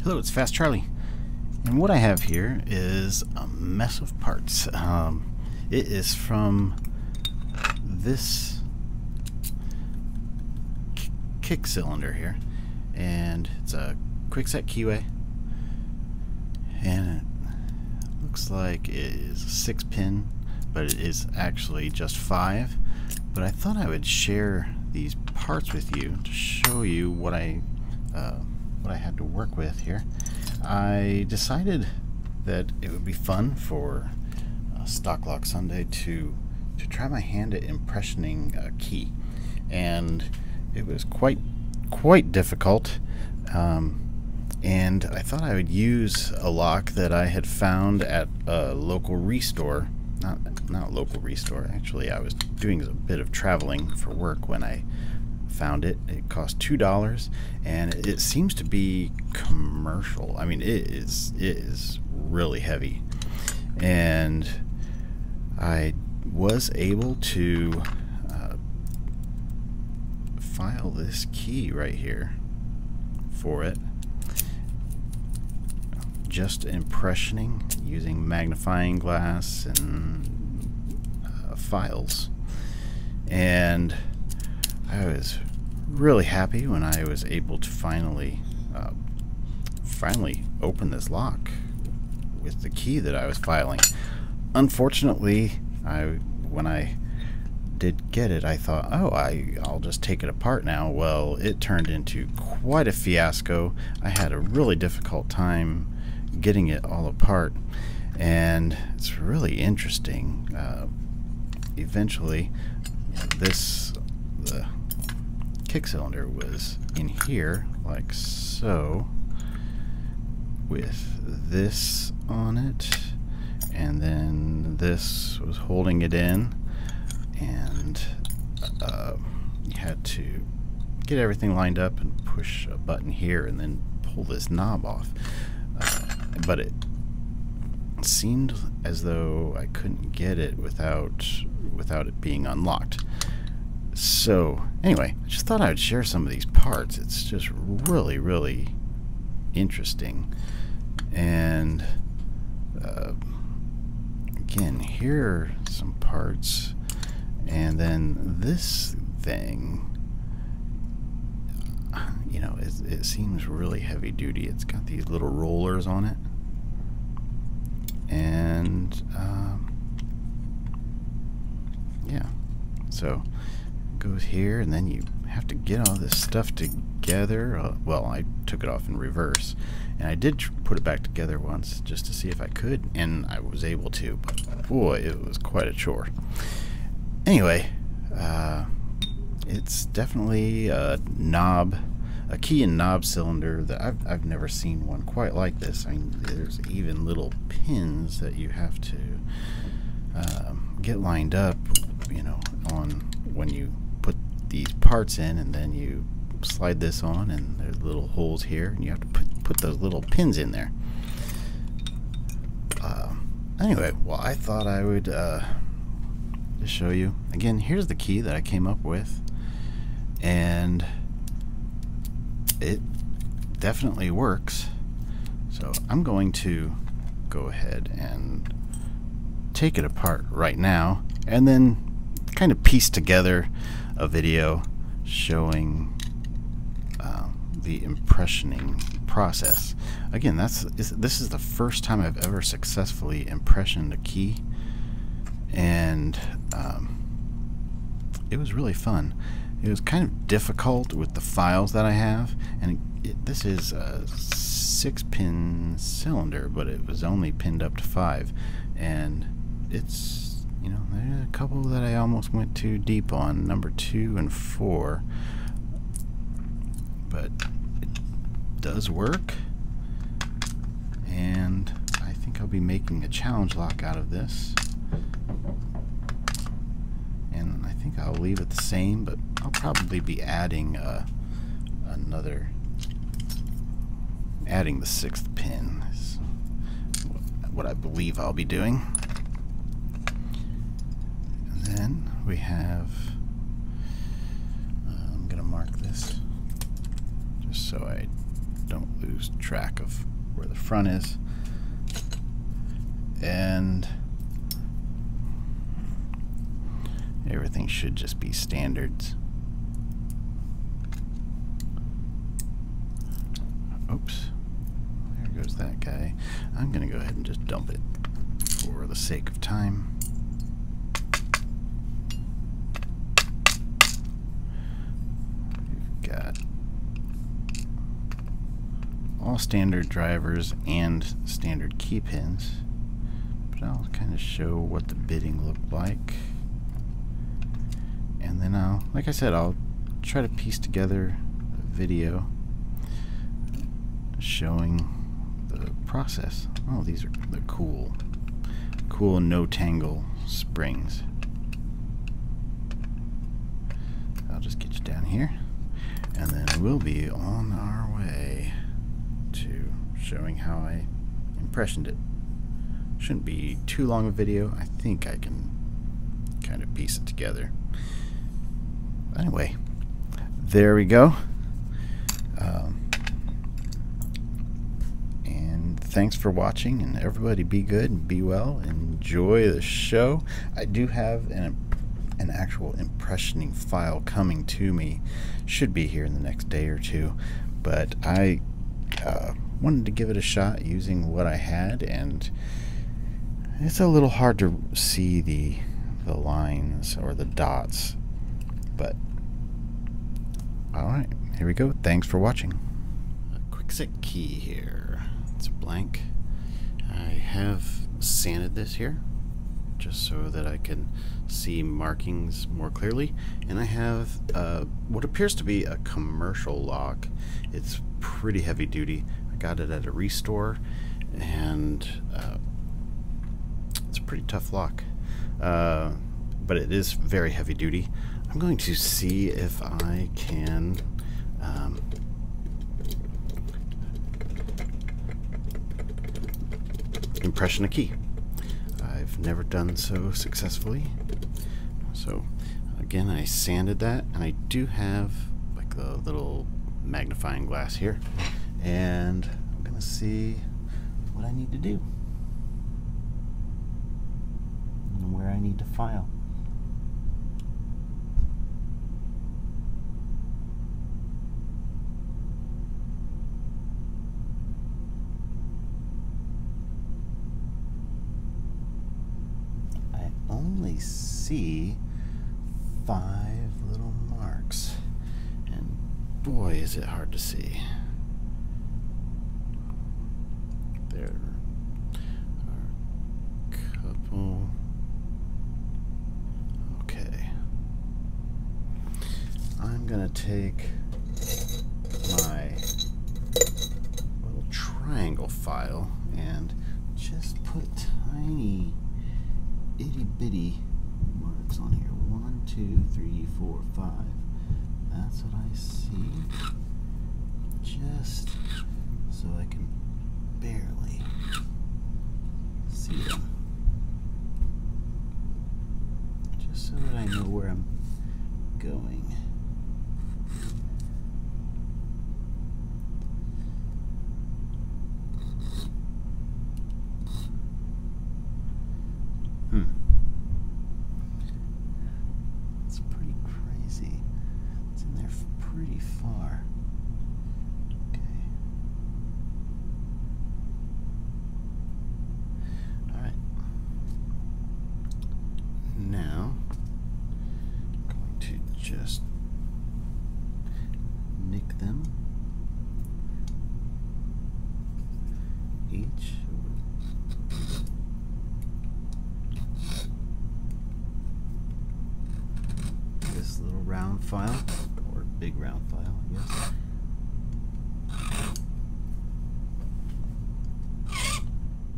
Hello, it's Fast Charlie, and what I have here is a mess of parts. It is from this kick cylinder here, and it's a quickset keyway, and it looks like it is a 6-pin, but it is actually just 5. But I thought I would share these parts with you to show you what I had to work with here. I decided that it would be fun for Stock Lock Sunday to try my hand at impressioning a key, and it was quite difficult. And I thought I would use a lock that I had found at a local restore. Not local restore, actually. I was doing a bit of traveling for work when I found it. It cost $2, and it seems to be commercial. I mean, it is really heavy, and I was able to file this key right here for it, just impressioning using magnifying glass and files. And I was really happy when I was able to finally open this lock with the key that I was filing. Unfortunately, when I did get it, I thought, oh, I'll just take it apart now. Well, it turned into quite a fiasco. I had a really difficult time getting it all apart, and it's really interesting. Eventually, the kick cylinder was in here like so, with this on it, and then this was holding it in, and you had to get everything lined up and push a button here and then pull this knob off. But it seemed as though I couldn't get it without it being unlocked. So anyway, I just thought I would share some of these parts. It's just really interesting. And again, here are some parts, and then this thing, you know, it seems really heavy duty. It's got these little rollers on it, and yeah, so it goes here, and then you have to get all this stuff together. Well, I took it off in reverse, and I did put it back together once just to see if I could, and I was able to, but boy, it was quite a chore. Anyway, it's definitely a key and knob cylinder that I've never seen one quite like this. I mean, there's even little pins that you have to get lined up, you know, on when you put these parts in, and then you slide this on, and there's little holes here, and you have to put those little pins in there. Anyway, well, I thought I would just show you again. Here's the key that I came up with, and it definitely works. So I'm going to go ahead and take it apart right now, and then kind of piece together a video showing the impressioning process. Again, this is the first time I've ever successfully impressioned a key, and it was really fun. It was kind of difficult with the files that I have, and this is a 6-pin cylinder, but it was only pinned up to 5, and it's, you know, there are a couple that I almost went too deep on, number 2 and 4, but it does work, and I think I'll be making a challenge lock out of this. And I think I'll leave it the same, but I'll probably be adding the 6th pin is what I believe I'll be doing. And then we have, I'm gonna mark this just so I don't lose track of where the front is. And everything should just be standards. Oops, there goes that guy. I'm gonna go ahead and just dump it for the sake of time. We've got all standard drivers and standard key pins, but I'll kind of show what the bitting looked like, and then like I said, I'll try to piece together a video showing the process. Oh, these are the cool no tangle springs. I'll just get you down here, and then we'll be on our way to showing how I impressioned it. Shouldn't be too long a video. I think I can kind of piece it together. Anyway, there we go. And thanks for watching, and everybody be good and be well. Enjoy the show. I do have an actual impressioning file coming to me. Should be here in the next day or two, but I wanted to give it a shot using what I had, and it's a little hard to see the lines or the dots, but alright, here we go. Thanks for watching. A quick set key here. It's blank. I have sanded this here just so that I can see markings more clearly, and I have what appears to be a commercial lock. It's pretty heavy duty. I got it at a restore, and it's a pretty tough lock, but it is very heavy duty. I'm going to see if I can impression a key. I've never done so successfully. So again, I sanded that, and I do have like the little magnifying glass here, and I'm gonna see what I need to do and where I need to file. Only see 5 little marks, and boy is it hard to see. There are a couple. Okay, I'm gonna take my little triangle file and just put tiny itty bitty marks on here. 1, 2, 3, 4, 5. That's what I see. Just so I can barely see them. Just so that I know where I'm going. It's pretty crazy. It's in there pretty far. Okay. Alright. Now, I'm going to just nick them each. This little round file, or big round file, I guess.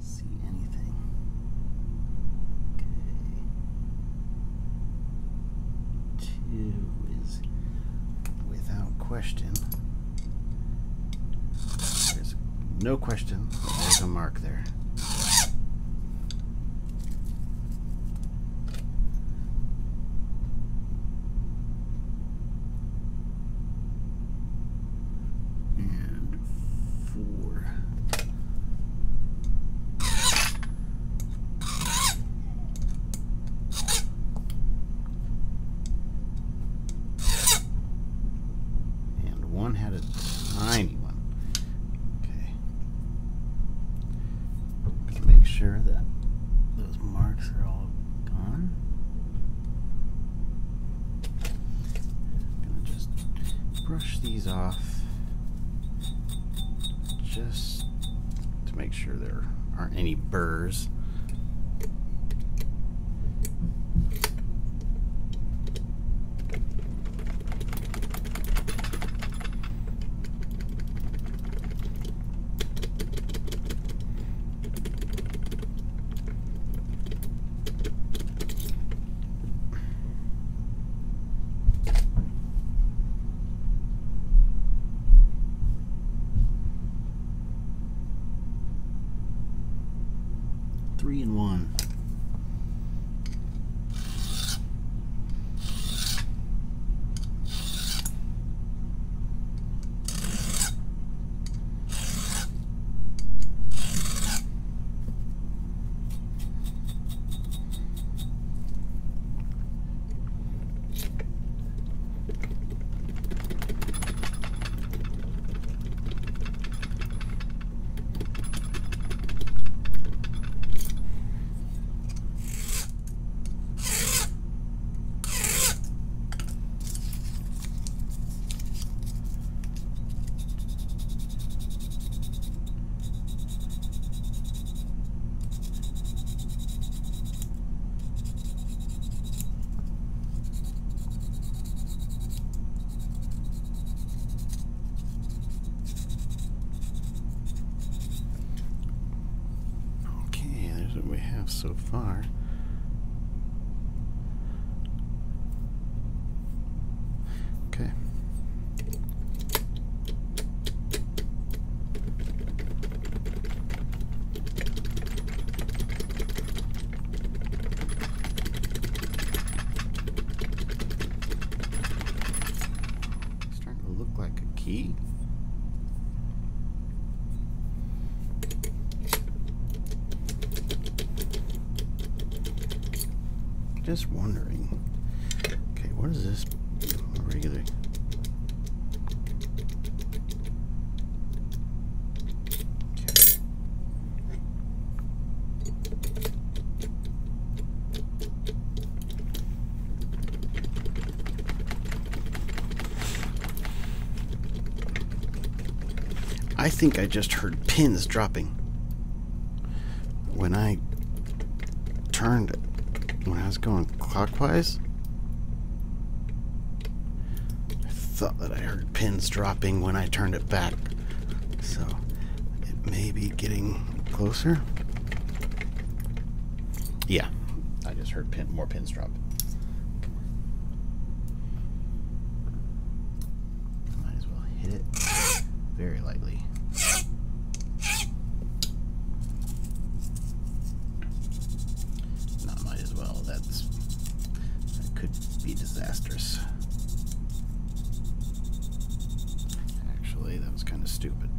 See anything? Okay. 2 is without question. There's no question. There's a mark there. And sure that those marks are all gone. I'm gonna just brush these off just to make sure there aren't any burrs. Three and one. What we have so far. Okay. Starting to look like a key. Just wondering. Okay, what is this regular? Okay. I think I just heard pins dropping when I turned it. When I was going clockwise, I thought that I heard pins dropping when I turned it back. So it may be getting closer. Yeah, I just heard more pins drop. Might as well hit it very lightly. That could be disastrous. Actually, that was kind of stupid.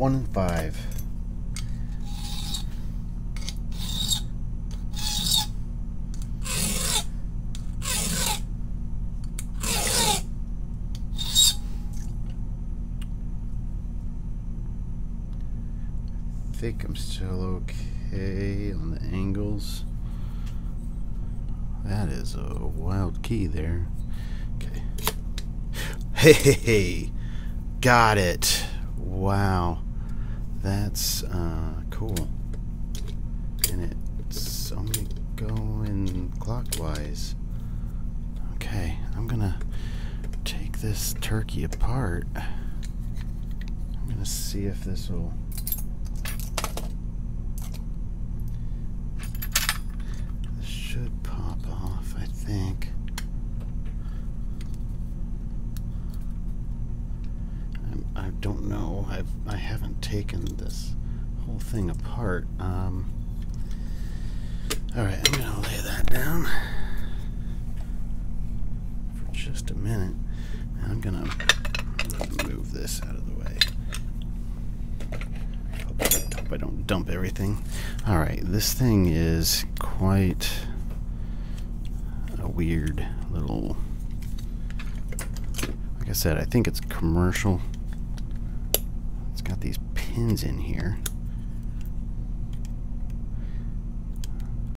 1 and 5. I think I'm still okay on the angles. That is a wild key there. Okay. Hey, got it. Wow, that's cool. And it's only going clockwise. Okay, I'm gonna take this turkey apart. I'm gonna see if this will. This should pop off, I think. I don't know. I haven't taken this whole thing apart. All right, I'm gonna lay that down for just a minute. And I'm gonna move this out of the way. Hope I don't dump everything. All right, this thing is quite a weird little. Like I said, I think it's commercial. Got these pins in here.